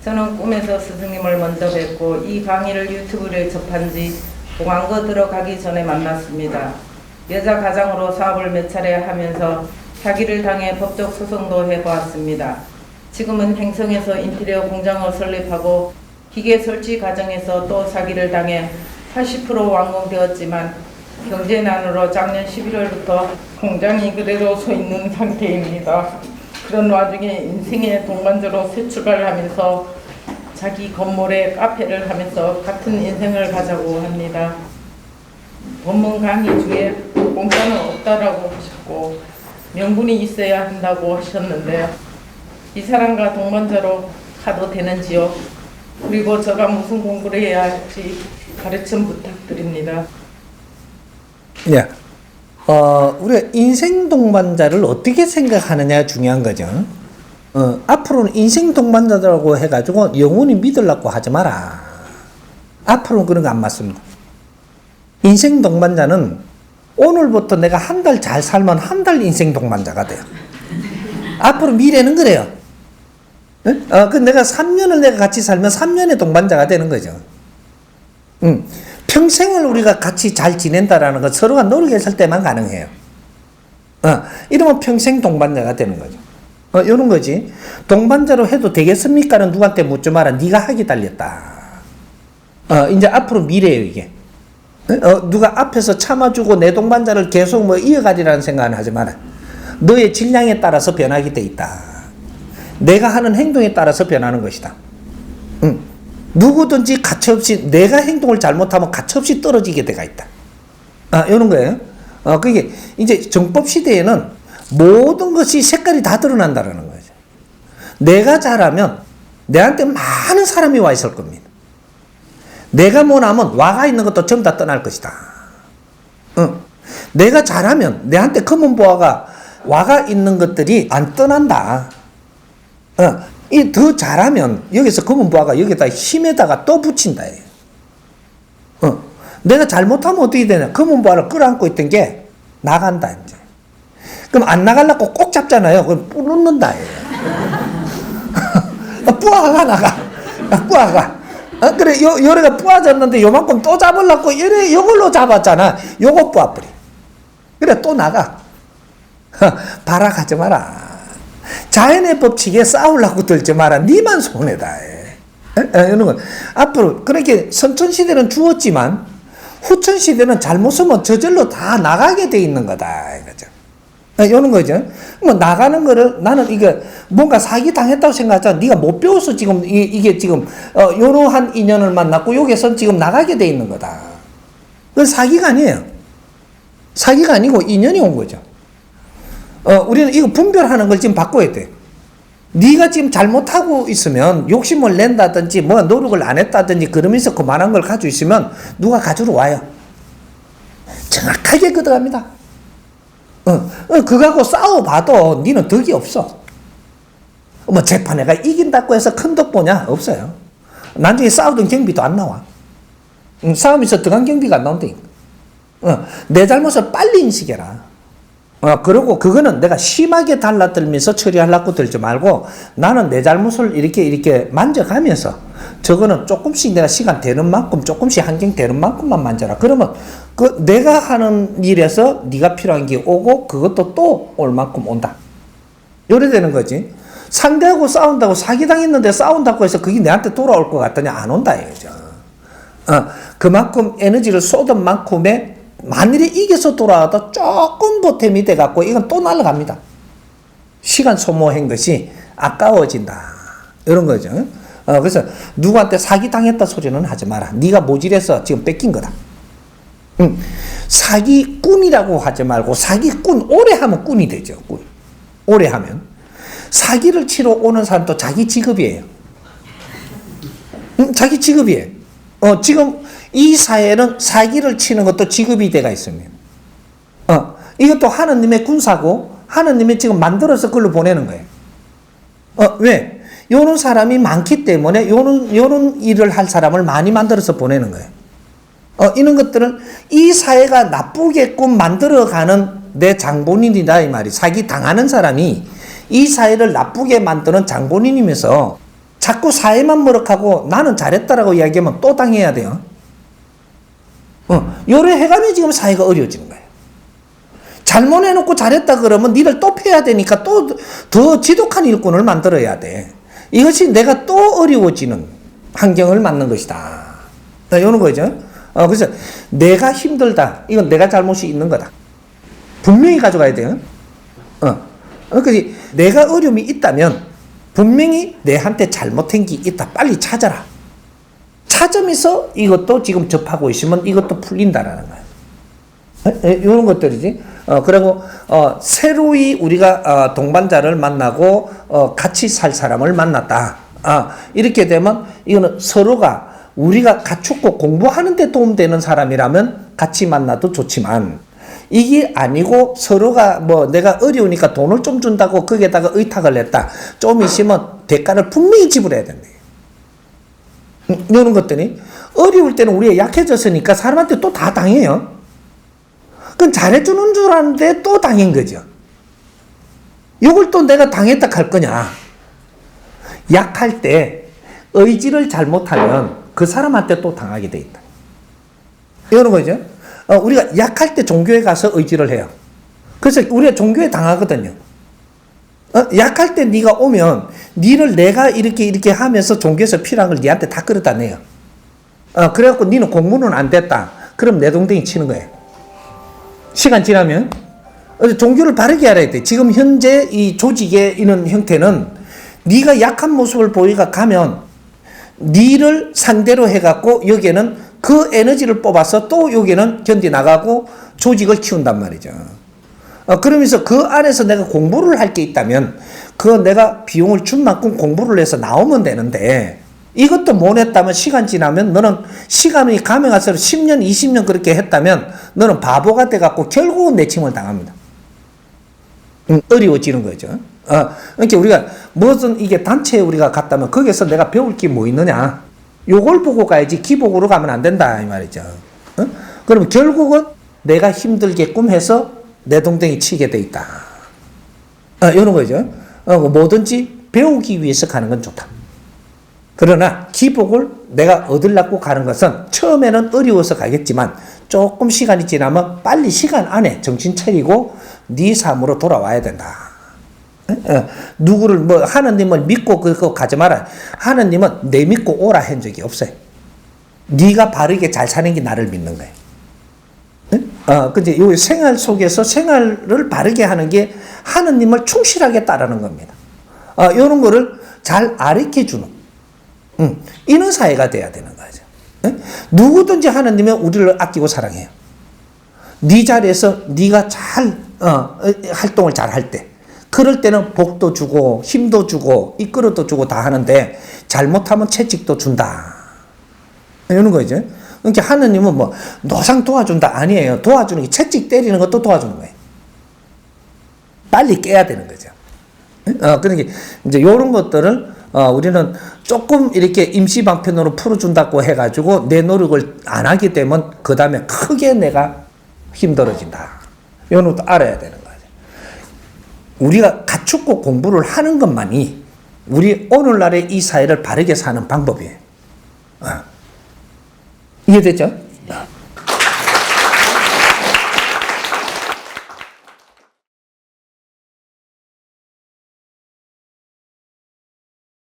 저는 꿈에서 스승님을 먼저 뵙고 이 강의를 유튜브를 접한 지 공항거 들어가기 전에 만났습니다. 여자 가장으로 사업을 몇 차례 하면서 사기를 당해 법적 소송도 해보았습니다. 지금은 행성에서 인테리어 공장을 설립하고 기계 설치 과정에서 또 사기를 당해 80% 완공되었지만 경제난으로 작년 11월부터 공장이 그대로 서 있는 상태입니다. 그런 와중에 인생의 동반자로 새 출발을 하면서 자기 건물에 카페를 하면서 같은 인생을 가자고 합니다. 법문 강의 중에 공짜는 없다라고 하셨고 명분이 있어야 한다고 하셨는데 이 사람과 동반자로 가도 되는지요? 그리고 제가 무슨 공부를 해야 할지 가르침 부탁드립니다. 네. 우리가 인생 동반자를 어떻게 생각하느냐 중요한 거죠. 앞으로는 인생 동반자라고 해가지고 영원히 믿으려고 하지 마라. 앞으로는 그런 거 안 맞습니다. 인생 동반자는 오늘부터 내가 한 달 잘 살면 한 달 인생 동반자가 돼요. 앞으로 미래는 그래요. 그 내가 3년을 내가 같이 살면 3년의 동반자가 되는 거죠. 평생을 우리가 같이 잘 지낸다라는 건 서로가 노력했을 때만 가능해요. 이러면 평생 동반자가 되는 거죠. 이런 거지. 동반자로 해도 되겠습니까는 누구한테 묻지 마라. 네가 하기 달렸다. 이제 앞으로 미래예요, 이게. 누가 앞에서 참아주고 내 동반자를 계속 뭐 이어가리라는 생각은 하지 마라. 너의 질량에 따라서 변하게 돼 있다. 내가 하는 행동에 따라서 변하는 것이다. 누구든지 가차없이 내가 행동을 잘못하면 가차없이 떨어지게 돼가 있다. 이런 거예요. 그게 이제 정법 시대에는 모든 것이 색깔이 다 드러난다는 거죠. 내가 잘하면 내한테 많은 사람이 와 있을 겁니다. 내가 못하면 와가 있는 것도 전부 다 떠날 것이다. 내가 잘하면 내한테 검은 보화가 와가 있는 것들이 안 떠난다. 이 더 잘하면 여기서 검은 보화가 여기다 힘에다가 또 붙인다. 내가 잘못하면 어떻게 되냐? 검은 보화를 끌어안고 있던 게 나간다 이제. 그럼 안 나가려고 꼭 잡잖아요. 그럼 뿌놓는다. 뿌아가 나가. 뿌아가. 그래 요래가 뿌아졌는데 요만큼 또 잡으려고 요래 요걸로 잡았잖아. 요거 뿌아버리. 그래 또 나가. 발악하지 마라. 자연의 법칙에 싸우려고 들지 마라. 니만 손해다. 이런 건 앞으로 그렇게 선천시대는 주었지만 후천시대는 잘못 쓰면 저절로 다 나가게 돼 있는 거다. 이거죠. 이런 거죠. 뭐 나가는 거를 나는 이게 뭔가 사기 당했다고 생각하잖아. 네가 못 배워서 지금 이게 지금 요러한 인연을 만났고 여기서 지금 나가게 돼 있는 거다. 그건 사기가 아니에요. 사기가 아니고 인연이 온 거죠. 우리는 이거 분별하는 걸 지금 바꿔야 돼. 네가 지금 잘못하고 있으면 욕심을 낸다든지 뭐 노력을 안 했다든지 그러면서 그만한 걸 가지고 있으면 누가 가지러 와요. 정확하게 걷어갑니다. 그거하고 싸워봐도 니는 덕이 없어. 뭐 재판에 가 이긴다고 해서 큰 덕 보냐? 없어요. 나중에 싸우던 경비도 안 나와. 싸움에서 들어간 경비가 안 나온다니까. 내 잘못을 빨리 인식해라. 그리고 그거는 내가 심하게 달라들면서 처리하려고 들지 말고 나는 내 잘못을 이렇게 만져가면서 저거는 조금씩 내가 시간 되는 만큼 조금씩 한경 되는 만큼만 만져라. 그러면 그 내가 하는 일에서 네가 필요한 게 오고 그것도 또 올 만큼 온다. 요래 되는 거지. 상대하고 싸운다고 사기당했는데 싸운다고 해서 그게 내한테 돌아올 것 같더니 안 온다 이거죠. 그만큼 에너지를 쏟은 만큼의 만일에 이겨서 돌아와도 조금 보탬이 돼갖고 이건 또 날아갑니다. 시간 소모한 것이 아까워진다. 이런 거죠. 그래서 누구한테 사기당했다 소리는 하지 마라. 네가 모질해서 지금 뺏긴 거다. 사기꾼이라고 하지 말고 사기꾼 오래 하면 꾼이 되죠. 꾼. 오래 하면. 사기를 치러 오는 사람도 자기 직업이에요. 자기 직업이에요. 지금 이 사회는 사기를 치는 것도 직업이 돼가 있습니다. 이것도 하느님의 군사고 하느님이 지금 만들어서 그걸로 보내는 거예요. 왜? 요런 사람이 많기 때문에 요런 일을 할 사람을 많이 만들어서 보내는 거예요. 이런 것들은 이 사회가 나쁘게끔 만들어가는 내 장본인이다 이 말이. 사기 당하는 사람이 이 사회를 나쁘게 만드는 장본인이면서 자꾸 사회만 머럭하고 나는 잘했다라고 이야기하면 또 당해야 돼요. 요래 해가면 지금 사회가 어려워지는 거예요. 잘못해놓고 잘했다 그러면 니를 또 패야 되니까 또 더 지독한 일꾼을 만들어야 돼. 이것이 내가 또 어려워지는 환경을 만든 것이다. 이런 거죠. 그래서 내가 힘들다. 이건 내가 잘못이 있는 거다. 분명히 가져가야 돼요. 그러니까 내가 어려움이 있다면 분명히 내한테 잘못한 게 있다. 빨리 찾아라. 찾으면서 이것도 지금 접하고 있으면 이것도 풀린다라는 거예요. 이런 것들이지. 그리고 새로이 우리가 동반자를 만나고 같이 살 사람을 만났다. 이렇게 되면 이거는 서로가 우리가 갖추고 공부하는 데 도움되는 사람이라면 같이 만나도 좋지만 이게 아니고 서로가 뭐 내가 어려우니까 돈을 좀 준다고 거기에다가 의탁을 했다. 좀 있으면 대가를 분명히 지불해야 된다. 이런 것들이 어려울 때는 우리가 약해졌으니까 사람한테 또 다 당해요. 그건 잘해주는 줄 아는데 또 당한 거죠. 이걸 또 내가 당했다 할 거냐. 약할 때 의지를 잘못하면 그 사람한테 또 당하게 돼 있다. 이런 거죠. 우리가 약할 때 종교에 가서 의지를 해요. 그래서 우리가 종교에 당하거든요. 약할 때 네가 오면 니를 내가 이렇게 하면서 종교에서 필요한 걸 니한테 다 끌어다 내요. 그래갖고 니는 공부는 안 됐다. 그럼 내 동댕이 치는 거예요. 시간 지나면 종교를 바르게 알아야 돼. 지금 현재 이 조직의 이런 형태는 네가 약한 모습을 보이가 가면 니를 상대로 해갖고 여기에는 그 에너지를 뽑아서 또 여기는 견디 나가고 조직을 키운단 말이죠. 그러면서 그 안에서 내가 공부를 할 게 있다면 그 내가 비용을 준 만큼 공부를 해서 나오면 되는데 이것도 못 했다면 시간 지나면 너는 시간이 가면 갈수록 10년, 20년 그렇게 했다면 너는 바보가 돼갖고 결국은 내침을 당합니다. 어려워지는 거죠. 그러니까 우리가 무슨 이게 단체에 우리가 갔다면 거기서 내가 배울 게 뭐 있느냐. 요걸 보고 가야지 기복으로 가면 안 된다 이 말이죠. 그러면 결국은 내가 힘들게끔 해서 내 동댕이 치게 돼 있다. 이런 거죠. 뭐든지 배우기 위해서 가는 건 좋다. 그러나 기복을 내가 얻으려고 가는 것은 처음에는 어려워서 가겠지만 조금 시간이 지나면 빨리 시간 안에 정신 차리고 네 삶으로 돌아와야 된다. 누구를 뭐 하느님을 믿고 그거 가지 마라. 하느님은 내 믿고 오라 한 적이 없어요. 네가 바르게 잘 사는 게 나를 믿는 거예요. 근데 이 생활 속에서 생활을 바르게 하는 게 하느님을 충실하게 따르는 겁니다. 이런 거를 잘 가르쳐 주는 이런 사회가 돼야 되는 거죠. 누구든지 하느님은 우리를 아끼고 사랑해요. 네 자리에서 네가 잘 활동을 잘 할 때 그럴 때는 복도 주고 힘도 주고 이끌어도 주고 다 하는데 잘못하면 채찍도 준다. 이런 거죠. 그러니까 하느님은 뭐 노상 도와준다 아니에요. 도와주는 게 채찍 때리는 것도 도와주는 거예요. 빨리 깨야 되는 거죠. 그러니까 이제 이런 것들을 우리는 조금 이렇게 임시방편으로 풀어준다고 해가지고 내 노력을 안 하게 되면 그 다음에 크게 내가 힘들어진다. 이런 것도 알아야 되는 거죠. 우리가 갖추고 공부를 하는 것만이 우리 오늘날의 이 사회를 바르게 사는 방법이에요. 이해됐죠?